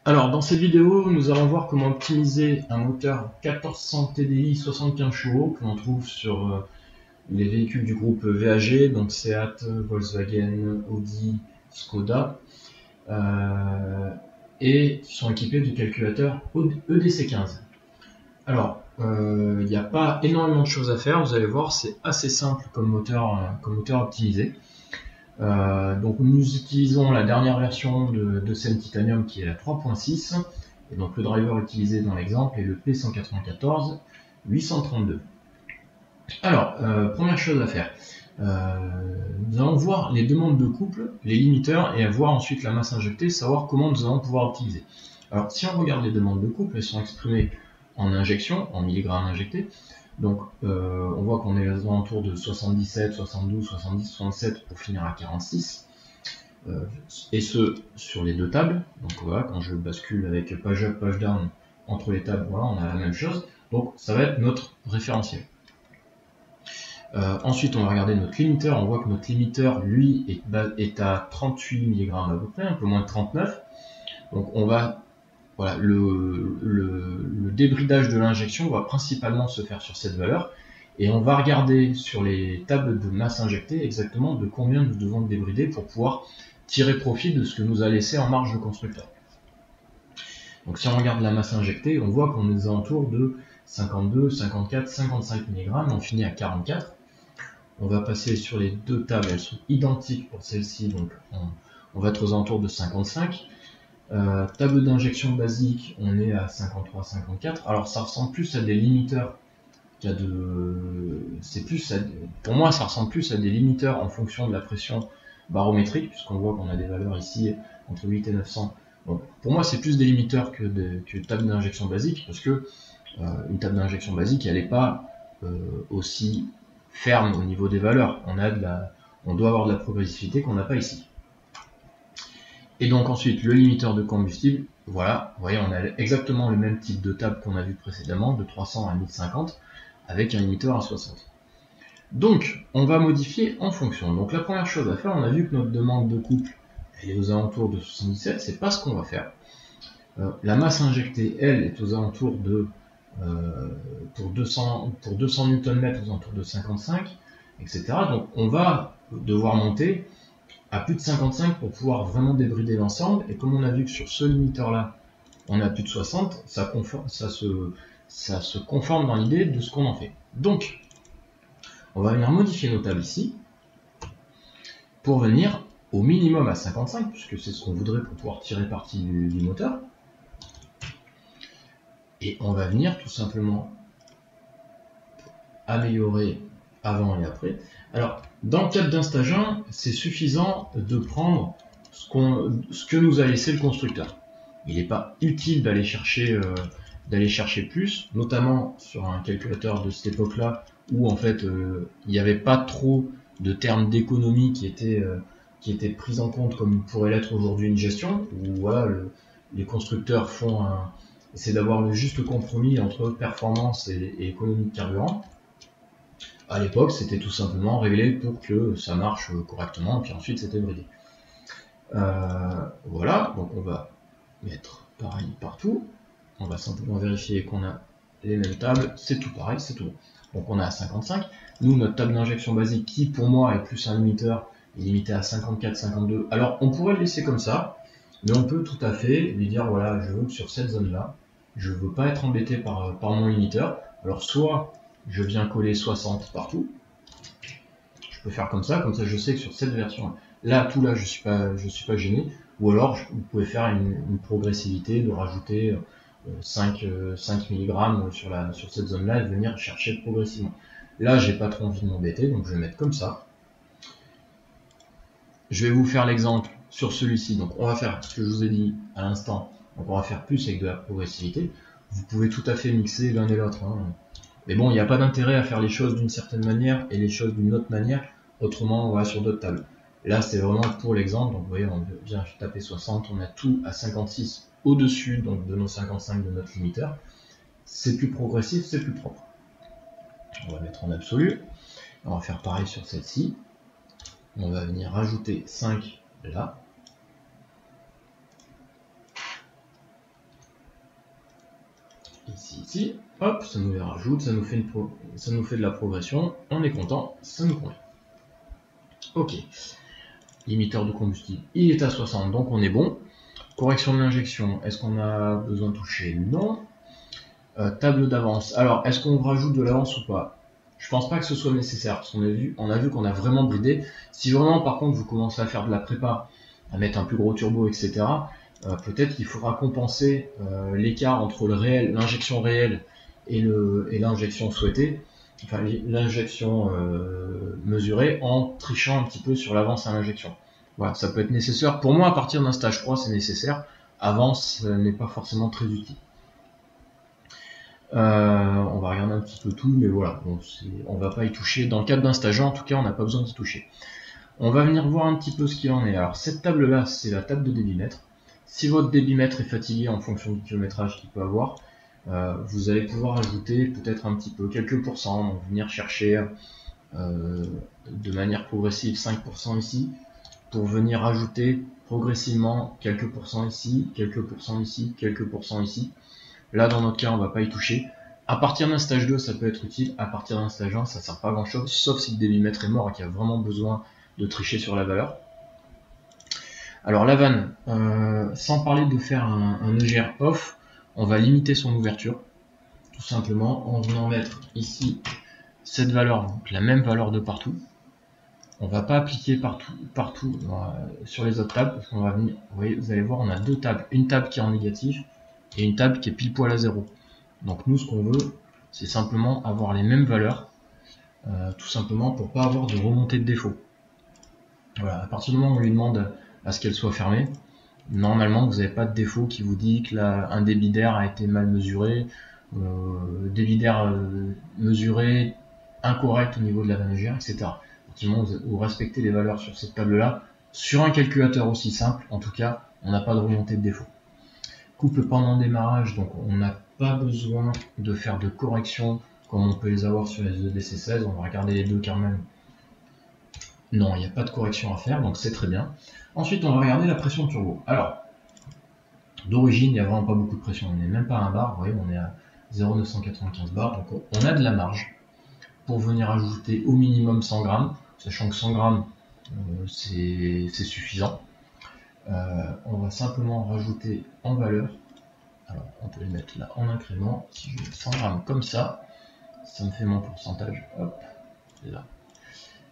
Alors, dans cette vidéo, nous allons voir comment optimiser un moteur 1400 TDI 75 chevaux que l'on trouve sur les véhicules du groupe VAG, donc Seat, Volkswagen, Audi, Skoda, et qui sont équipés du calculateur EDC15. Alors, il n'y a pas énormément de choses à faire, vous allez voir, c'est assez simple comme moteur optimisé. Donc nous utilisons la dernière version de SEM Titanium qui est la 3.6, et donc le driver utilisé dans l'exemple est le P194 832. Alors, première chose à faire, nous allons voir les demandes de couple, les limiteurs, et à voir ensuite la masse injectée, savoir comment nous allons pouvoir optimiser. Alors si on regarde les demandes de couple, elles sont exprimées en injection, en milligrammes injectés. Donc on voit qu'on est aux alentours de 77, 72, 70, 67 pour finir à 46. Et ce sur les deux tables. Donc voilà, quand je bascule avec page up, page down entre les tables, voilà, on a la même chose. Donc ça va être notre référentiel. Ensuite on va regarder notre limiteur, on voit que notre limiteur lui est à 38 mg à peu près, un peu moins de 39. Donc on va, voilà, le débridage de l'injection va principalement se faire sur cette valeur, et on va regarder sur les tables de masse injectée exactement de combien nous devons débrider pour pouvoir tirer profit de ce que nous a laissé en marge le constructeur. Donc si on regarde la masse injectée, on voit qu'on est aux alentours de 52, 54, 55 mg, on finit à 44. On va passer sur les deux tables, elles sont identiques pour celle-ci, donc on va être aux alentours de 55. Table d'injection basique, on est à 53-54. Alors ça ressemble plus à des limiteurs qu'à de... Pour moi, ça ressemble plus à des limiteurs en fonction de la pression barométrique, puisqu'on voit qu'on a des valeurs ici entre 8 et 900. Donc, pour moi, c'est plus des limiteurs que table d'injection basique, parce que une table d'injection basique, elle n'est pas aussi ferme au niveau des valeurs. On doit avoir de la progressivité qu'on n'a pas ici. Et donc ensuite, le limiteur de combustible, voilà, vous voyez, on a exactement le même type de table qu'on a vu précédemment, de 300 à 1050, avec un limiteur à 60. Donc, on va modifier en fonction. Donc la première chose à faire, on a vu que notre demande de couple, elle est aux alentours de 77, c'est pas ce qu'on va faire. La masse injectée, elle, est aux alentours de, pour 200 Nm, aux alentours de 55, etc. Donc on va devoir monter à plus de 55 pour pouvoir vraiment débrider l'ensemble, et comme on a vu que sur ce limiteur là on a plus de 60, ça se conforme dans l'idée de ce qu'on en fait. Donc on va venir modifier nos tables ici pour venir au minimum à 55, puisque c'est ce qu'on voudrait pour pouvoir tirer parti du moteur, et on va venir tout simplement améliorer avant et après. Alors dans le cadre d'un stage 1, c'est suffisant de prendre ce que nous a laissé le constructeur. Il n'est pas utile d'aller chercher plus, notamment sur un calculateur de cette époque-là où en fait il n'y avait pas trop de termes d'économie qui étaient pris en compte comme pourrait l'être aujourd'hui une gestion, où voilà, les constructeurs essaient d'avoir le juste compromis entre performance et économie de carburant. À l'époque, c'était tout simplement réglé pour que ça marche correctement, et puis ensuite c'était bridé. Voilà, donc on va mettre pareil partout. On va simplement vérifier qu'on a les mêmes tables, c'est tout pareil, c'est tout bon. Donc on a 55. Nous, notre table d'injection basique, qui pour moi est plus un limiteur, est limité à 54, 52. Alors on pourrait le laisser comme ça, mais on peut tout à fait lui dire voilà, je veux que sur cette zone-là, je veux pas être embêté par mon limiteur. Alors soit je viens coller 60 partout, je peux faire comme ça je sais que sur cette version là, tout là, je suis pas gêné, ou alors vous pouvez faire une progressivité de rajouter 5 mg sur cette zone là et venir chercher progressivement. Là, j'ai pas trop envie de m'embêter, donc je vais mettre comme ça. Je vais vous faire l'exemple sur celui-ci, donc on va faire ce que je vous ai dit à l'instant, donc on va faire plus avec de la progressivité. Vous pouvez tout à fait mixer l'un et l'autre, hein. Mais bon, il n'y a pas d'intérêt à faire les choses d'une certaine manière et les choses d'une autre manière, autrement on va sur d'autres tables. Là, c'est vraiment pour l'exemple, donc vous voyez, on vient taper 60, on a tout à 56 au-dessus donc de nos 55 de notre limiteur. C'est plus progressif, c'est plus propre. On va mettre en absolu. On va faire pareil sur celle-ci. On va venir rajouter 5 là. ici, hop, ça nous les rajoute, ça nous fait de la progression, on est content, ça nous convient. Ok, limiteur de combustible, il est à 60, donc on est bon. Correction de l'injection, est-ce qu'on a besoin de toucher? Non. Table d'avance, alors est-ce qu'on rajoute de l'avance ou pas? Je pense pas que ce soit nécessaire, parce qu'on a vu qu'on a vraiment bridé. Si vraiment par contre vous commencez à faire de la prépa, à mettre un plus gros turbo, etc., peut-être qu'il faudra compenser l'écart entre l'injection réelle et l'injection souhaitée, enfin l'injection mesurée, en trichant un petit peu sur l'avance à l'injection. Voilà, ça peut être nécessaire. Pour moi, à partir d'un stage 3, c'est nécessaire. Avant, ce n'est pas forcément très utile. On va regarder un petit peu tout, mais voilà, on va pas y toucher. Dans le cadre d'un stage 1, en tout cas, on n'a pas besoin d'y toucher. On va venir voir un petit peu ce qu'il en est. Alors, cette table-là, c'est la table de débitmètre. Si votre débitmètre est fatigué en fonction du kilométrage qu'il peut avoir, vous allez pouvoir ajouter peut-être un petit peu, quelques pourcents, donc venir chercher de manière progressive 5% ici, pour venir ajouter progressivement quelques pourcents ici, quelques pourcents ici, quelques pourcents ici. Là, dans notre cas, on va pas y toucher. À partir d'un stage 2, ça peut être utile. À partir d'un stage 1, ça sert pas à grand chose, sauf si le débitmètre est mort et qu'il y a vraiment besoin de tricher sur la valeur. Alors la vanne, sans parler de faire un EGR off, on va limiter son ouverture, tout simplement en venant mettre ici cette valeur, donc la même valeur de partout. On va pas appliquer partout sur les autres tables, parce qu'on va venir, vous allez voir, on a deux tables, une table qui est en négatif et une table qui est pile poil à 0. Donc nous, ce qu'on veut, c'est simplement avoir les mêmes valeurs, tout simplement pour pas avoir de remontée de défaut. Voilà, à partir du moment où on lui demande à ce qu'elle soit fermée, normalement vous n'avez pas de défaut qui vous dit que un débit d'air a été mal mesuré, débit d'air mesuré incorrect au niveau de la vanne EGR, etc. À partir du moment où vous respectez les valeurs sur cette table-là, sur un calculateur aussi simple, en tout cas, on n'a pas de remontée de défaut. Couple pendant démarrage, donc on n'a pas besoin de faire de correction comme on peut les avoir sur les EDC16. On va regarder les deux quand même. Non, il n'y a pas de correction à faire, donc c'est très bien. Ensuite, on va regarder la pression de turbo. Alors, d'origine, il n'y a vraiment pas beaucoup de pression. On n'est même pas à 1 bar, vous voyez, on est à 0,995 bars, donc on a de la marge pour venir ajouter au minimum 100 grammes, sachant que 100 grammes, c'est suffisant. On va simplement rajouter en valeur, alors on peut les mettre là en incrément, si je mets 100 grammes comme ça me fait mon pourcentage, hop, là.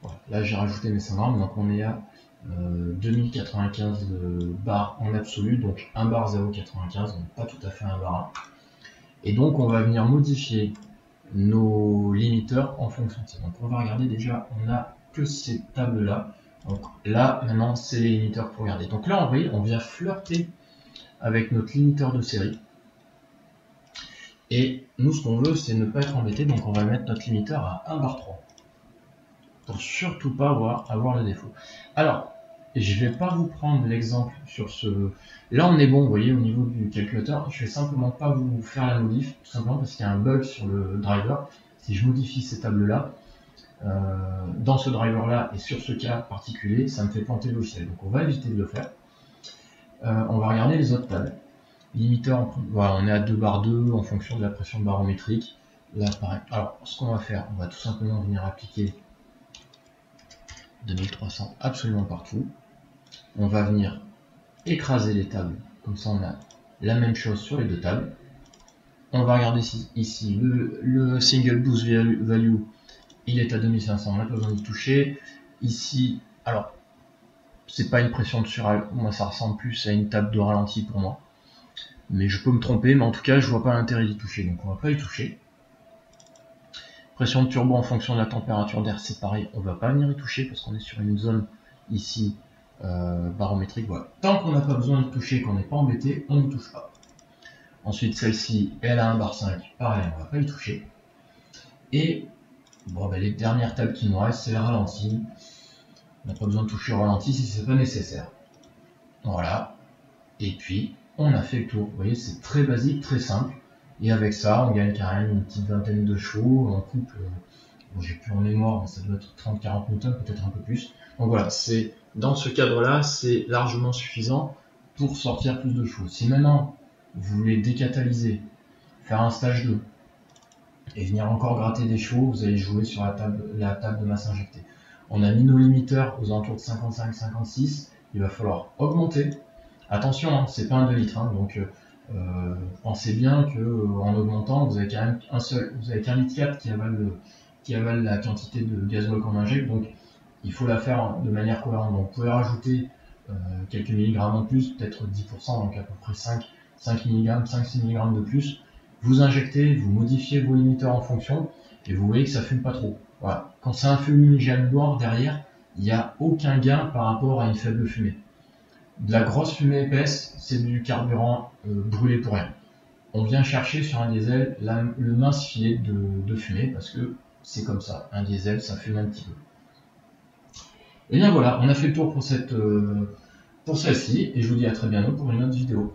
Voilà, là j'ai rajouté mes 100 grammes, donc on est à 2095 bars en absolu, donc 1 bar 0,95, donc pas tout à fait 1 bar 1. Et donc on va venir modifier nos limiteurs en fonction de ça. Donc on va regarder déjà, on a que ces tables là. Donc là, maintenant, c'est les limiteurs pour regarder. Donc là, vous voyez, on vient flirter avec notre limiteur de série. Et nous, ce qu'on veut, c'est ne pas être embêté. Donc on va mettre notre limiteur à 1 bar 3. Pour surtout pas avoir le défaut. Alors, je vais pas vous prendre l'exemple sur ce... Là, on est bon, vous voyez, au niveau du calculateur. Je vais simplement pas vous faire la modif, tout simplement parce qu'il y a un bug sur le driver. Si je modifie ces tables-là, dans ce driver là et sur ce cas particulier, ça me fait planter le logiciel, donc on va éviter de le faire. On va regarder les autres tables. Limiteur, voilà, on est à 2 bar 2 en fonction de la pression barométrique. Là pareil. Alors ce qu'on va faire, on va tout simplement venir appliquer 2300 absolument partout. On va venir écraser les tables, comme ça on a la même chose sur les deux tables. On va regarder ici le single boost value. Il est à 2500, on n'a pas besoin d'y toucher. Ici, alors, c'est pas une pression de sural, moi ça ressemble plus à une table de ralenti pour moi. Mais je peux me tromper, mais en tout cas, je vois pas l'intérêt d'y toucher, donc on va pas y toucher. Pression de turbo en fonction de la température d'air, c'est pareil, on va pas venir y toucher parce qu'on est sur une zone ici barométrique. Voilà. Tant qu'on n'a pas besoin d'y toucher, qu'on n'est pas embêté, on n'y touche pas. Ensuite, celle-ci, elle a 1 bar 5, pareil, on va pas y toucher. Et bon, ben, les dernières tables qui nous restent, c'est le ralenti. On n'a pas besoin de toucher au ralenti si c'est pas nécessaire. Voilà. Et puis, on a fait le tour. Vous voyez, c'est très basique, très simple. Et avec ça, on gagne quand même une petite vingtaine de chevaux. On coupe, bon, j'ai plus en mémoire, mais ça doit être 30-40 newtons, peut-être un peu plus. Donc voilà, c'est dans ce cadre-là, c'est largement suffisant pour sortir plus de chevaux. Si maintenant, vous voulez décatalyser, faire un stage 2 et venir encore gratter des chevaux, vous allez jouer sur la table de masse injectée. On a mis nos limiteurs aux alentours de 55-56, il va falloir augmenter. Attention, hein, c'est pas un 2 litres, hein, donc pensez bien que en augmentant, vous avez quand même vous avez qu'un litre 4 qui avale la quantité de gasoil qu'on injecte, donc il faut la faire de manière cohérente. Donc vous pouvez rajouter quelques milligrammes en plus, peut-être 10%, donc à peu près 5 mg, 5-6 mg de plus. Vous injectez, vous modifiez vos limiteurs en fonction, et vous voyez que ça fume pas trop. Voilà. Quand c'est un fumigène noir derrière, il n'y a aucun gain par rapport à une faible fumée. De la grosse fumée épaisse, c'est du carburant brûlé pour rien. On vient chercher sur un diesel le mince filet de fumée, parce que c'est comme ça, un diesel ça fume un petit peu. Et bien voilà, on a fait le tour pour celle-ci, et je vous dis à très bientôt pour une autre vidéo.